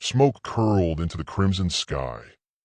Smoke curled into the crimson sky,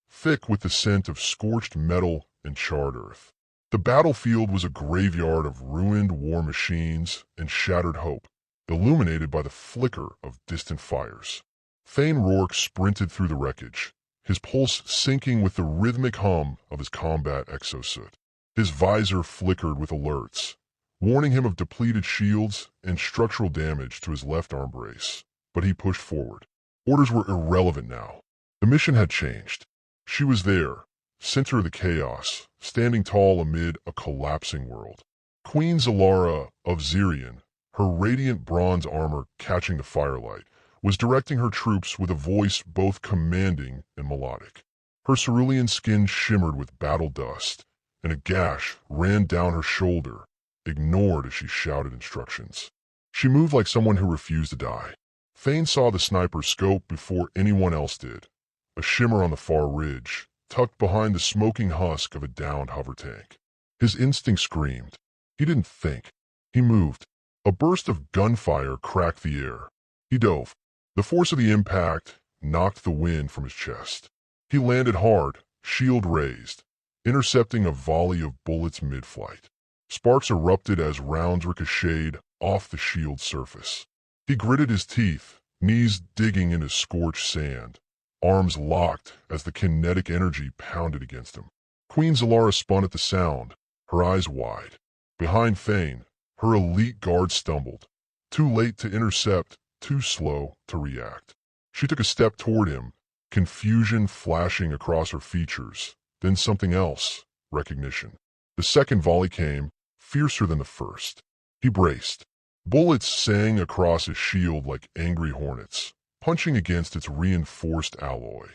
thick with the scent of scorched metal and charred earth. The battlefield was a graveyard of ruined war machines and shattered hope, illuminated by the flicker of distant fires. Thane Rourke sprinted through the wreckage, his pulse syncing with the rhythmic hum of his combat exosuit. His visor flickered with alerts, warning him of depleted shields and structural damage to his left arm brace. But he pushed forward. Orders were irrelevant now. The mission had changed. She was there, center of the chaos, standing tall amid a collapsing world. Queen Zalara of Zirian, her radiant bronze armor catching the firelight, was directing her troops with a voice both commanding and melodic. Her cerulean skin shimmered with battle dust, and a gash ran down her shoulder, ignored as she shouted instructions. She moved like someone who refused to die. Thane saw the sniper's scope before anyone else did, a shimmer on the far ridge, tucked behind the smoking husk of a downed hover tank. His instinct screamed. He didn't think. He moved. A burst of gunfire cracked the air. He dove. The force of the impact knocked the wind from his chest. He landed hard, shield raised, intercepting a volley of bullets mid-flight. Sparks erupted as rounds ricocheted off the shield's surface. He gritted his teeth, knees digging into scorched sand, arms locked as the kinetic energy pounded against him. Queen Zalara spun at the sound, her eyes wide. Behind Thane, her elite guard stumbled, too late to intercept, too slow to react. She took a step toward him, confusion flashing across her features, then something else, recognition. The second volley came, fiercer than the first. He braced. Bullets sang across his shield like angry hornets, punching against its reinforced alloy.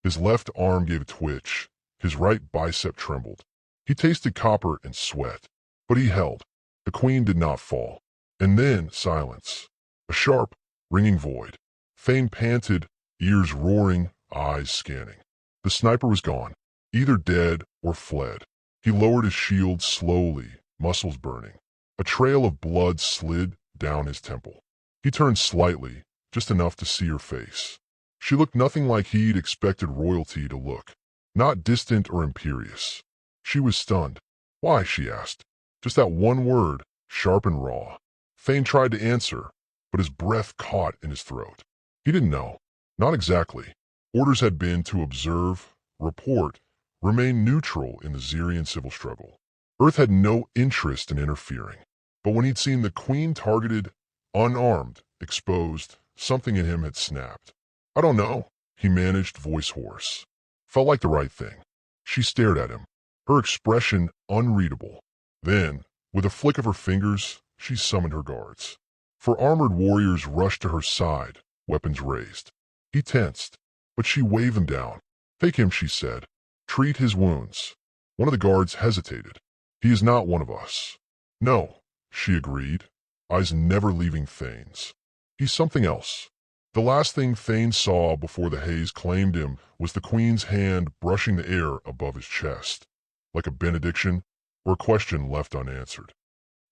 His left arm gave a twitch, his right bicep trembled. He tasted copper and sweat, but he held. The queen did not fall. And then silence. A sharp, ringing void. Thane panted, ears roaring, eyes scanning. The sniper was gone, either dead or fled. He lowered his shield slowly, muscles burning. A trail of blood slid down his temple. He turned slightly, just enough to see her face. She looked nothing like he'd expected royalty to look. Not distant or imperious. She was stunned. Why, she asked. Just that one word, sharp and raw. Thane tried to answer, but his breath caught in his throat. He didn't know. Not exactly. Orders had been to observe, report, remain neutral in the Zirian civil struggle. Earth had no interest in interfering. But when he'd seen the queen targeted, unarmed, exposed, something in him had snapped. I don't know, he managed, voice hoarse. Felt like the right thing. She stared at him, her expression unreadable. Then, with a flick of her fingers, she summoned her guards. 4 armored warriors rushed to her side, weapons raised. He tensed, but she waved them down. Take him, she said. Treat his wounds. One of the guards hesitated. He is not one of us. No, she agreed, eyes never leaving Thane's. He's something else. The last thing Thane saw before the haze claimed him was the queen's hand brushing the air above his chest, like a benediction or a question left unanswered.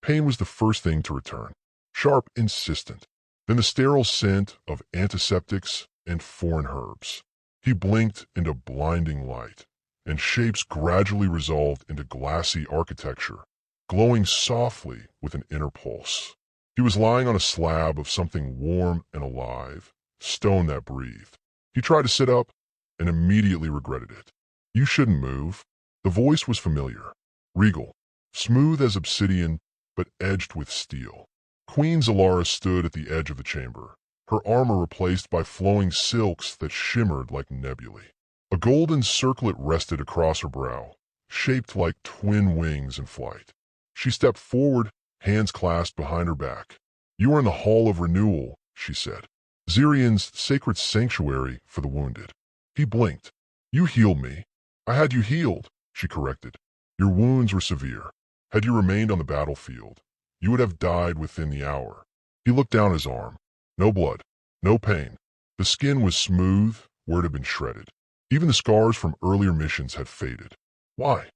Pain was the first thing to return, sharp, insistent, then the sterile scent of antiseptics and foreign herbs. He blinked into blinding light, and shapes gradually resolved into glassy architecture, glowing softly with an inner pulse. He was lying on a slab of something warm and alive, stone that breathed. He tried to sit up and immediately regretted it. You shouldn't move. The voice was familiar, regal, smooth as obsidian, but edged with steel. Queen Zalara stood at the edge of the chamber, her armor replaced by flowing silks that shimmered like nebulae. A golden circlet rested across her brow, shaped like twin wings in flight. She stepped forward, hands clasped behind her back. You are in the Hall of Renewal, she said. Zirian's sacred sanctuary for the wounded. He blinked. You healed me. I had you healed, she corrected. Your wounds were severe. Had you remained on the battlefield, you would have died within the hour. He looked down his arm. No blood, no pain. The skin was smooth where it had been shredded. Even the scars from earlier missions had faded. Why?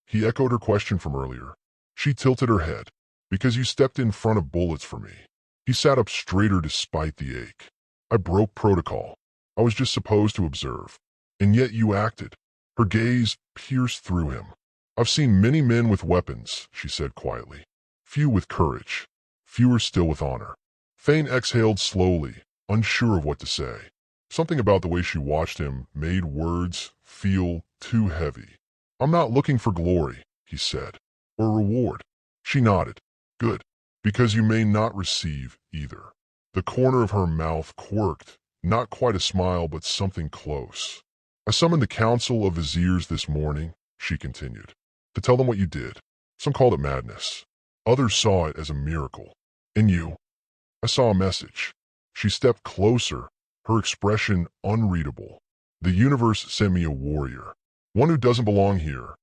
He echoed her question from earlier. She tilted her head. Because you stepped in front of bullets for me. He sat up straighter despite the ache. I broke protocol. I was just supposed to observe. And yet you acted. Her gaze pierced through him. I've seen many men with weapons, she said quietly. Few with courage. Fewer still with honor. Thane exhaled slowly, unsure of what to say. Something about the way she watched him made words feel too heavy. I'm not looking for glory, he said, or reward. She nodded. Good, because you may not receive either. The corner of her mouth quirked, not quite a smile, but something close. I summoned the council of Viziers this morning, she continued, to tell them what you did. Some called it madness. Others saw it as a miracle. And you? I saw a message. She stepped closer, her expression unreadable. The universe sent me a warrior, one who doesn't belong here,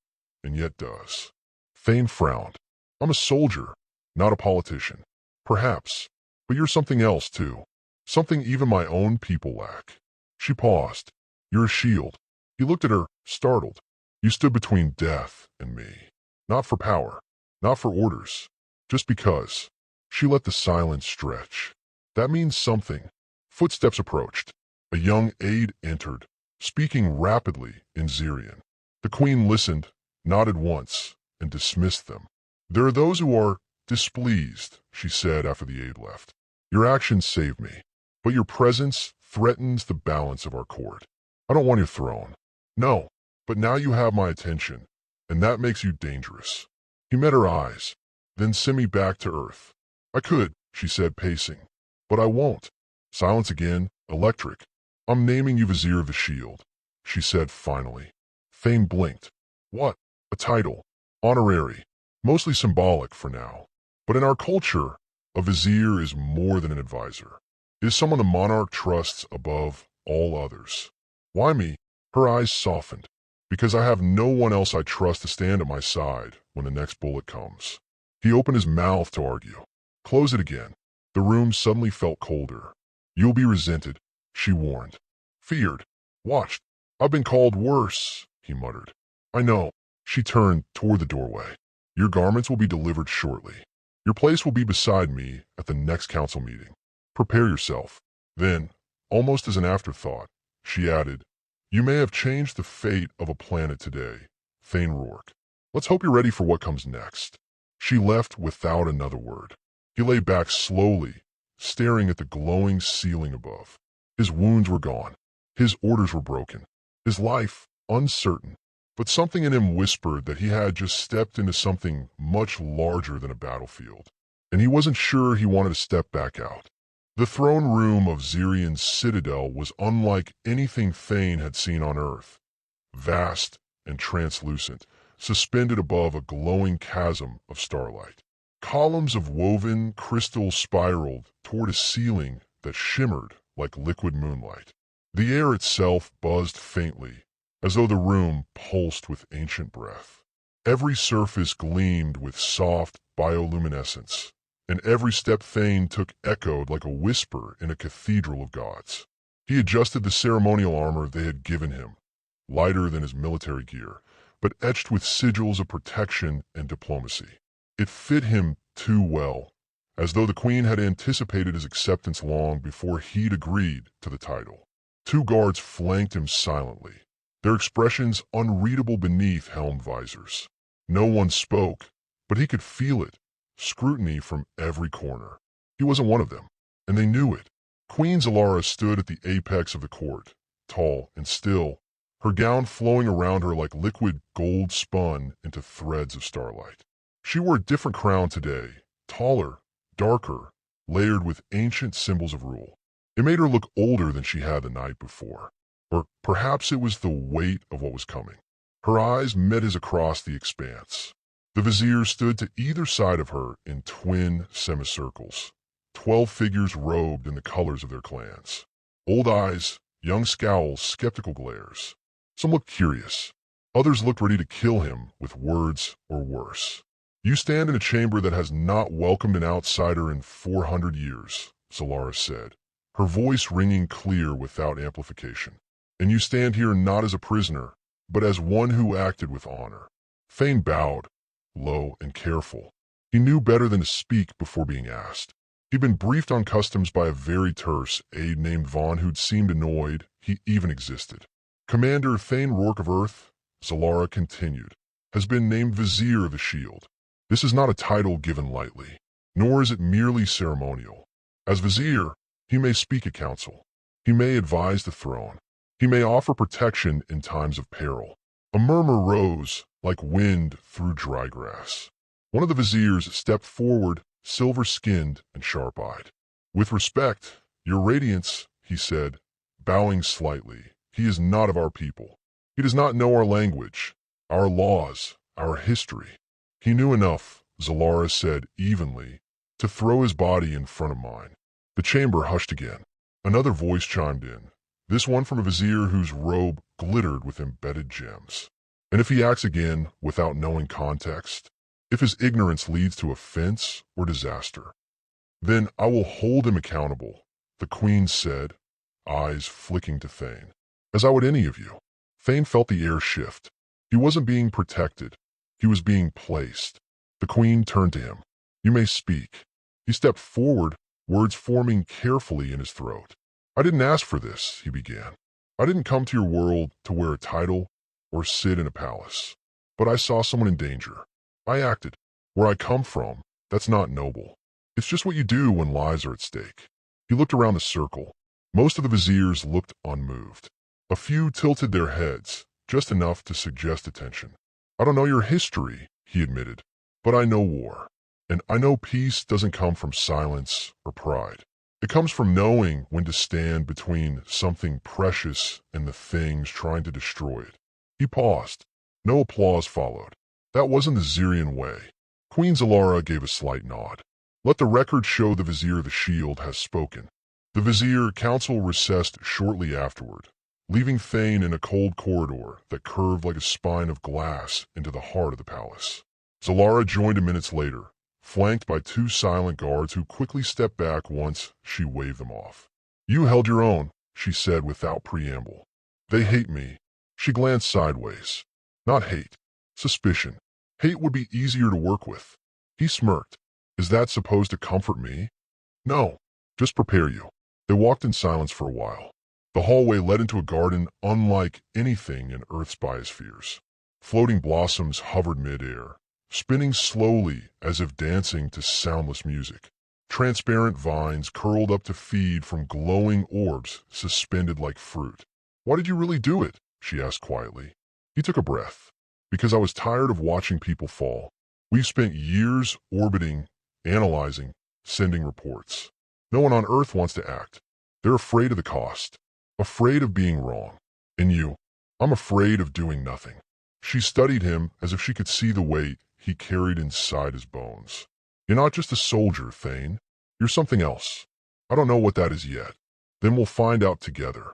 and yet does. Thane frowned. I'm a soldier, not a politician. Perhaps, but you're something else too. Something even my own people lack. She paused. You're a shield. He looked at her, startled. You stood between death and me. Not for power, not for orders, just because. She let the silence stretch. That means something. Footsteps approached. A young aide entered, speaking rapidly in Zirian. The queen listened, nodded once, and dismissed them. There are those who are displeased, she said after the aide left. Your actions saved me, but your presence threatens the balance of our court. I don't want your throne. No, but now you have my attention, and that makes you dangerous. He met her eyes, then sent me back to earth. I could, she said, pacing, but I won't. Silence again, electric. I'm naming you Vizier of the Shield, she said finally. Thane blinked. What? A title. Honorary. Mostly symbolic for now. But in our culture, a Vizier is more than an advisor. It is someone the monarch trusts above all others. Why me? Her eyes softened. Because I have no one else I trust to stand at my side when the next bullet comes. He opened his mouth to argue. Close it again. The room suddenly felt colder. You'll be resented, she warned. Feared. Watched. I've been called worse, he muttered. I know. She turned toward the doorway. Your garments will be delivered shortly. Your place will be beside me at the next council meeting. Prepare yourself. Then, almost as an afterthought, she added, You may have changed the fate of a planet today, Thane Rourke. Let's hope you're ready for what comes next. She left without another word. He lay back slowly, staring at the glowing ceiling above. His wounds were gone. His orders were broken. His life uncertain. But something in him whispered that he had just stepped into something much larger than a battlefield. And he wasn't sure he wanted to step back out. The throne room of Zirian's citadel was unlike anything Thane had seen on Earth. Vast and translucent, suspended above a glowing chasm of starlight. Columns of woven crystal spiraled toward a ceiling that shimmered like liquid moonlight. The air itself buzzed faintly, as though the room pulsed with ancient breath. Every surface gleamed with soft bioluminescence, and every step Thane took echoed like a whisper in a cathedral of gods. He adjusted the ceremonial armor they had given him, lighter than his military gear, but etched with sigils of protection and diplomacy. It fit him too well, as though the queen had anticipated his acceptance long before he'd agreed to the title. 2 guards flanked him silently, their expressions unreadable beneath helm visors. No one spoke, but he could feel it, scrutiny from every corner. He wasn't one of them, and they knew it. Queen Zalara stood at the apex of the court, tall and still, her gown flowing around her like liquid gold spun into threads of starlight. She wore a different crown today, taller, darker, layered with ancient symbols of rule. It made her look older than she had the night before. Or perhaps it was the weight of what was coming. Her eyes met his across the expanse. The Vizier stood to either side of her in twin semicircles, 12 figures robed in the colors of their clans. Old eyes, young scowls, skeptical glares. Some looked curious. Others looked ready to kill him with words or worse. You stand in a chamber that has not welcomed an outsider in 400 years, Zalara said, her voice ringing clear without amplification. And you stand here not as a prisoner, but as one who acted with honor. Thane bowed, low and careful. He knew better than to speak before being asked. He'd been briefed on customs by a very terse aide named Vaughn who'd seemed annoyed he even existed. Commander Thane Rourke of Earth, Zalara continued, has been named Vizier of the Shield. This is not a title given lightly, nor is it merely ceremonial. As Vizier, he may speak at council. He may advise the throne. He may offer protection in times of peril. A murmur rose like wind through dry grass. One of the viziers stepped forward, silver-skinned and sharp-eyed. "With respect, your radiance," he said, bowing slightly. "He is not of our people. He does not know our language, our laws, our history." "He knew enough," Zalara said evenly, "to throw his body in front of mine." The chamber hushed again. Another voice chimed in, this one from a vizier whose robe glittered with embedded gems. "And if he acts again without knowing context, if his ignorance leads to offense or disaster, then I will hold him accountable," the queen said, eyes flicking to Thane. "As I would any of you." Thane felt the air shift. He wasn't being protected. He was being placed. The queen turned to him. "You may speak." He stepped forward, words forming carefully in his throat. "I didn't ask for this," he began. "I didn't come to your world to wear a title or sit in a palace. But I saw someone in danger. I acted. Where I come from, that's not noble. It's just what you do when lives are at stake." He looked around the circle. Most of the viziers looked unmoved. A few tilted their heads, just enough to suggest attention. "I don't know your history," he admitted, "but I know war. And I know peace doesn't come from silence or pride. It comes from knowing when to stand between something precious and the things trying to destroy it." He paused. No applause followed. That wasn't the Zirian way. Queen Zalara gave a slight nod. "Let the record show the Vizier of the Shield has spoken." The Vizier council recessed shortly afterward, leaving Thane in a cold corridor that curved like a spine of glass into the heart of the palace. Zalara joined him minutes later, flanked by two silent guards who quickly stepped back once she waved them off. "You held your own," she said without preamble. "They hate me." She glanced sideways. "Not hate. Suspicion. Hate would be easier to work with." He smirked. "Is that supposed to comfort me?" "No. Just prepare you." They walked in silence for a while. The hallway led into a garden unlike anything in Earth's biospheres. Floating blossoms hovered mid-air, spinning slowly as if dancing to soundless music. Transparent vines curled up to feed from glowing orbs suspended like fruit. "Why did you really do it?" she asked quietly. He took a breath. "Because I was tired of watching people fall. We've spent years orbiting, analyzing, sending reports. No one on Earth wants to act. They're afraid of the cost, afraid of being wrong. And you, I'm afraid of doing nothing." She studied him as if she could see the weight he carried inside his bones. "You're not just a soldier, Thane. You're something else. I don't know what that is yet. Then we'll find out together."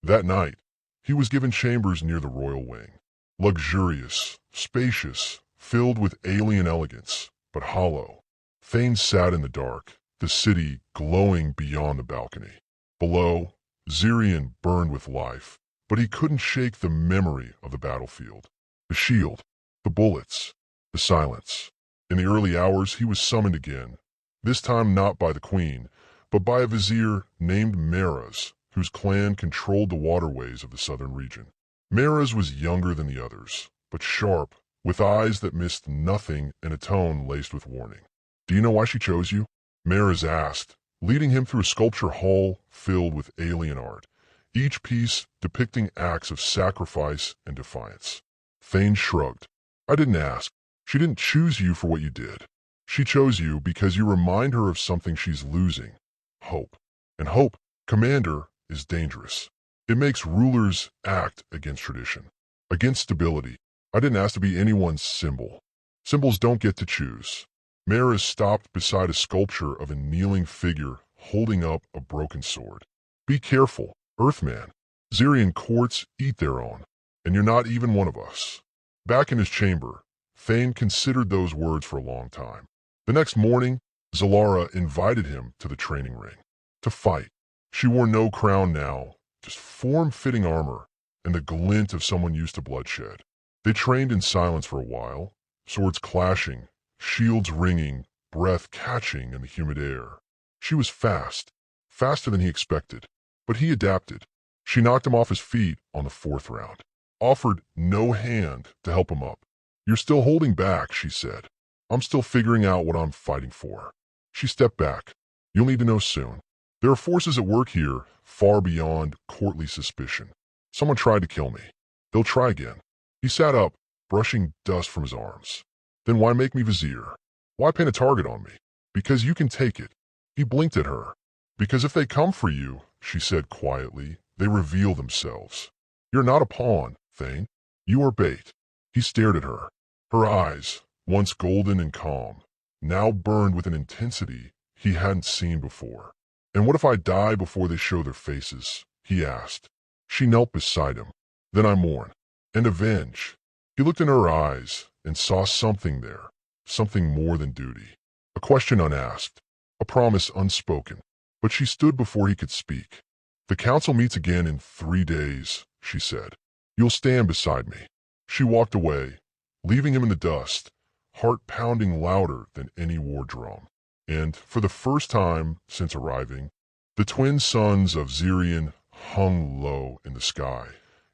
That night, he was given chambers near the royal wing. Luxurious, spacious, filled with alien elegance, but hollow. Thane sat in the dark, the city glowing beyond the balcony. Below, Zirian burned with life, but he couldn't shake the memory of the battlefield. The shield, the bullets, the silence. In the early hours, he was summoned again, this time not by the queen, but by a vizier named Meras, whose clan controlled the waterways of the southern region. Meras was younger than the others, but sharp, with eyes that missed nothing and a tone laced with warning. "Do you know why she chose you?" Meras asked, leading him through a sculpture hall filled with alien art, each piece depicting acts of sacrifice and defiance. Thane shrugged. "I didn't ask. She didn't choose you for what you did. She chose you because you remind her of something she's losing. Hope. And hope, Commander, is dangerous. It makes rulers act against tradition, against stability. I didn't ask to be anyone's symbol. Symbols don't get to choose." Meras stopped beside a sculpture of a kneeling figure holding up a broken sword. "Be careful, Earthman. Zirian courts eat their own, and you're not even one of us." Back in his chamber, Thane considered those words for a long time. The next morning, Zalara invited him to the training ring. To fight. She wore no crown now, just form-fitting armor and the glint of someone used to bloodshed. They trained in silence for a while, swords clashing, shields ringing, breath catching in the humid air. She was fast, faster than he expected, but he adapted. She knocked him off his feet on the fourth round, offered no hand to help him up. "You're still holding back," she said. "I'm still figuring out what I'm fighting for." She stepped back. "You'll need to know soon. There are forces at work here far beyond courtly suspicion. Someone tried to kill me. They'll try again." He sat up, brushing dust from his arms. "Then why make me Vizier? Why pin a target on me? Because you can take it." He blinked at her. "Because if they come for you," she said quietly, "they reveal themselves. You're not a pawn, Thane. You are bait." He stared at her. Her eyes, once golden and calm, now burned with an intensity he hadn't seen before. "And what if I die before they show their faces?" he asked. She knelt beside him. "Then I mourn and avenge." He looked in her eyes and saw something there, something more than duty. A question unasked, a promise unspoken. But she stood before he could speak. "The council meets again in 3 days," she said. "You'll stand beside me." She walked away, leaving him in the dust, heart pounding louder than any war drum. And, for the first time since arriving, the twin suns of Zirian hung low in the sky,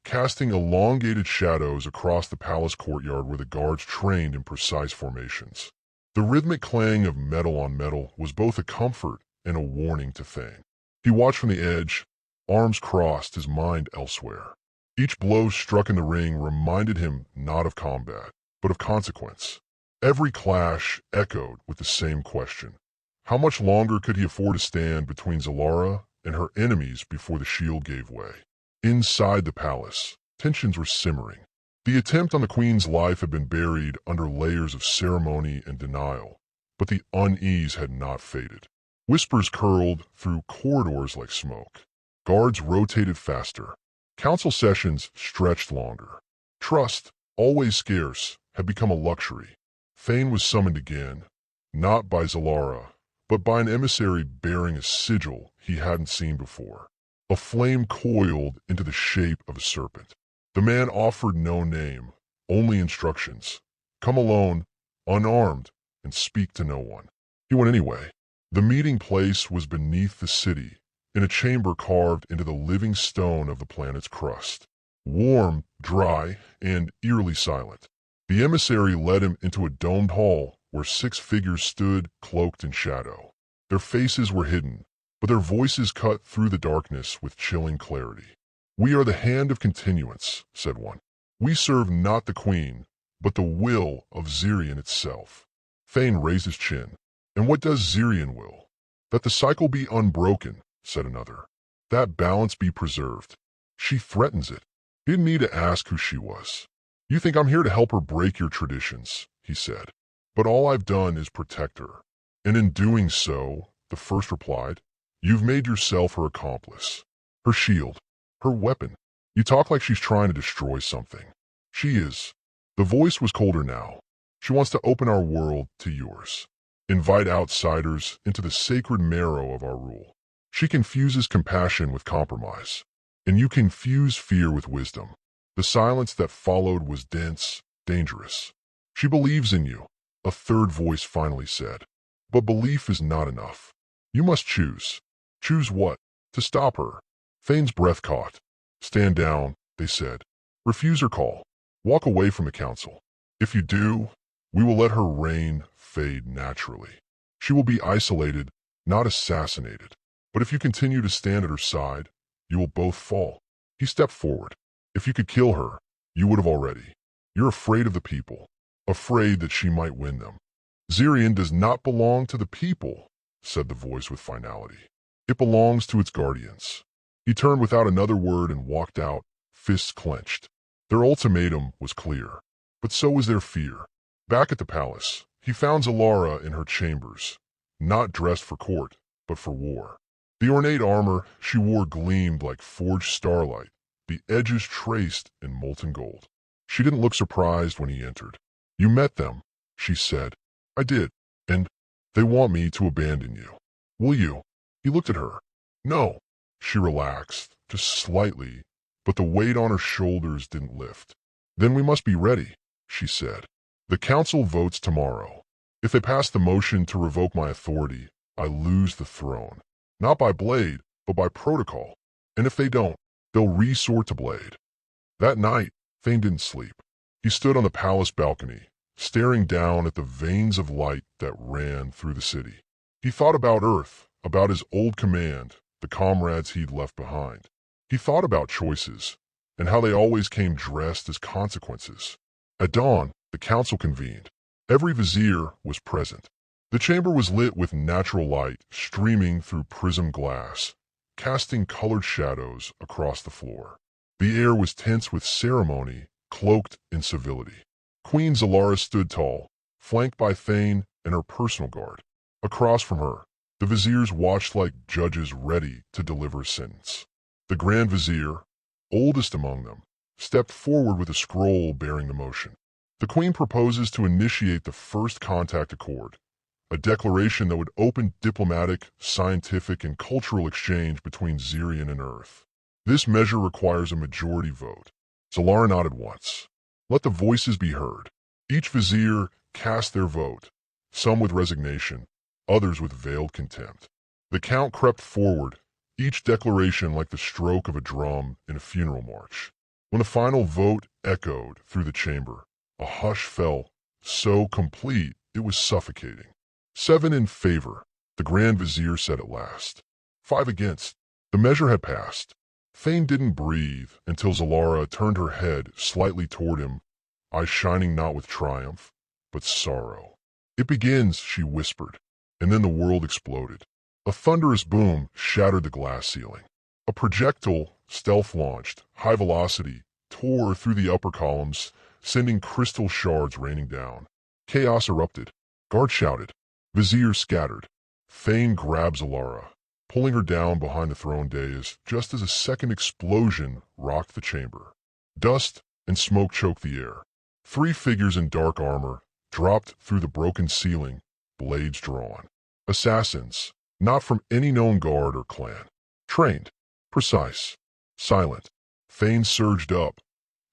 casting elongated shadows across the palace courtyard where the guards trained in precise formations. The rhythmic clang of metal on metal was both a comfort and a warning to Thane. He watched from the edge, arms crossed, his mind elsewhere. Each blow struck in the ring reminded him not of combat, but of consequence. Every clash echoed with the same question. How much longer could he afford to stand between Zalara and her enemies before the shield gave way? Inside the palace, tensions were simmering. The attempt on the queen's life had been buried under layers of ceremony and denial, but the unease had not faded. Whispers curled through corridors like smoke. Guards rotated faster. Council sessions stretched longer. Trust, always scarce, had become a luxury. Thane was summoned again, not by Zalara, but by an emissary bearing a sigil he hadn't seen before. A flame coiled into the shape of a serpent. The man offered no name, only instructions. Come alone, unarmed, and speak to no one. He went anyway. The meeting place was beneath the city, in a chamber carved into the living stone of the planet's crust. Warm, dry, and eerily silent. The emissary led him into a domed hall where 6 figures stood cloaked in shadow. Their faces were hidden, but their voices cut through the darkness with chilling clarity. "We are the Hand of Continuance," said one. "We serve not the Queen, but the will of Zirian itself." Thane raised his chin. "And what does Zirian will?" "That the cycle be unbroken," said another. "That balance be preserved." "She threatens it." He didn't need to ask who she was. "You think I'm here to help her break your traditions," he said. "But all I've done is protect her." "And in doing so," the first replied, "you've made yourself her accomplice, her shield, her weapon. You talk like she's trying to destroy something. She is." The voice was colder now. "She wants to open our world to yours. Invite outsiders into the sacred marrow of our rule. She confuses compassion with compromise, and you confuse fear with wisdom." The silence that followed was dense, dangerous. "She believes in you," a third voice finally said. "But belief is not enough. You must choose." "Choose what?" "To stop her." Thane's breath caught. "Stand down," they said. "Refuse her call. Walk away from the council. If you do, we will let her reign fade naturally. She will be isolated, not assassinated. But if you continue to stand at her side, you will both fall." He stepped forward. "If you could kill her, you would have already. You're afraid of the people, afraid that she might win them." "Zirian does not belong to the people," said the voice with finality. "It belongs to its guardians." He turned without another word and walked out, fists clenched. Their ultimatum was clear, but so was their fear. Back at the palace, he found Zalara in her chambers, not dressed for court, but for war. The ornate armor she wore gleamed like forged starlight, the edges traced in molten gold. She didn't look surprised when he entered. "You met them," she said. "I did, and they want me to abandon you. Will you?" He looked at her. "No." She relaxed, just slightly, but the weight on her shoulders didn't lift. "Then we must be ready," she said. "The council votes tomorrow. If they pass the motion to revoke my authority, I lose the throne. Not by blade, but by protocol. And if they don't, they'll resort to blade. That night, Thane didn't sleep. He stood on the palace balcony, staring down at the veins of light that ran through the city. He thought about Earth, about his old command, the comrades he'd left behind. He thought about choices, and how they always came dressed as consequences. At dawn, the council convened. Every vizier was present. The chamber was lit with natural light streaming through prism glass, casting colored shadows across the floor. The air was tense with ceremony, cloaked in civility. Queen Zalara stood tall, flanked by Thane and her personal guard. Across from her, the viziers watched like judges ready to deliver a sentence. The Grand Vizier, oldest among them, stepped forward with a scroll bearing the motion. The Queen proposes to initiate the First Contact Accord, a declaration that would open diplomatic, scientific, and cultural exchange between Zirian and Earth. This measure requires a majority vote. Zalara nodded once. Let the voices be heard. Each vizier cast their vote, some with resignation, others with veiled contempt. The count crept forward, each declaration like the stroke of a drum in a funeral march. When the final vote echoed through the chamber, a hush fell, so complete it was suffocating. 7 in favor, the Grand Vizier said at last. 5 against. The measure had passed. Thane didn't breathe until Zalara turned her head slightly toward him, eyes shining not with triumph, but sorrow. It begins, she whispered, and then the world exploded. A thunderous boom shattered the glass ceiling. A projectile, stealth-launched, high velocity, tore through the upper columns, sending crystal shards raining down. Chaos erupted. Guards shouted. Viziers scattered. Thane grabbed Zalara, pulling her down behind the throne dais just as a second explosion rocked the chamber. Dust and smoke choked the air. 3 figures in dark armor dropped through the broken ceiling, blades drawn. Assassins, not from any known guard or clan. Trained, precise, silent. Thane surged up,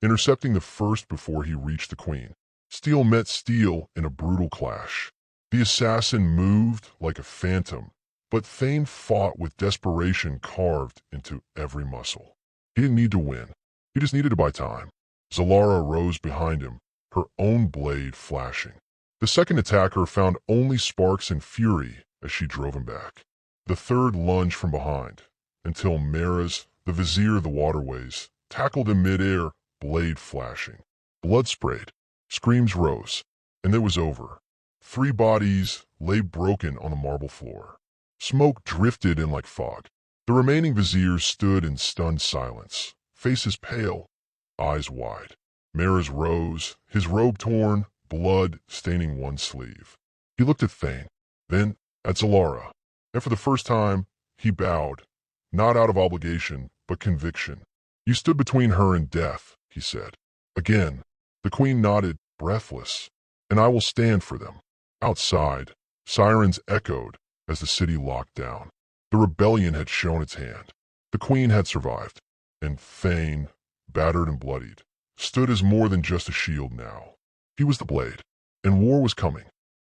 intercepting the first before he reached the Queen. Steel met steel in a brutal clash. The assassin moved like a phantom, but Thane fought with desperation carved into every muscle. He didn't need to win. He just needed to buy time. Zalara rose behind him, her own blade flashing. The second attacker found only sparks and fury as she drove him back. The third lunged from behind, until Maraz, the Vizier of the Waterways, tackled in midair, blade flashing. Blood sprayed. Screams rose, and it was over. 3 bodies lay broken on the marble floor. Smoke drifted in like fog. The remaining viziers stood in stunned silence, faces pale, eyes wide. Maraz rose, his robe torn, blood staining one sleeve. He looked at Thane, then at Zalara, and for the first time, he bowed, not out of obligation, but conviction. You stood between her and death, he said. Again, the Queen nodded, breathless, and I will stand for them. Outside, sirens echoed as the city locked down. The rebellion had shown its hand. The Queen had survived, and Thane, battered and bloodied, stood as more than just a shield now. He was the blade, and war was coming.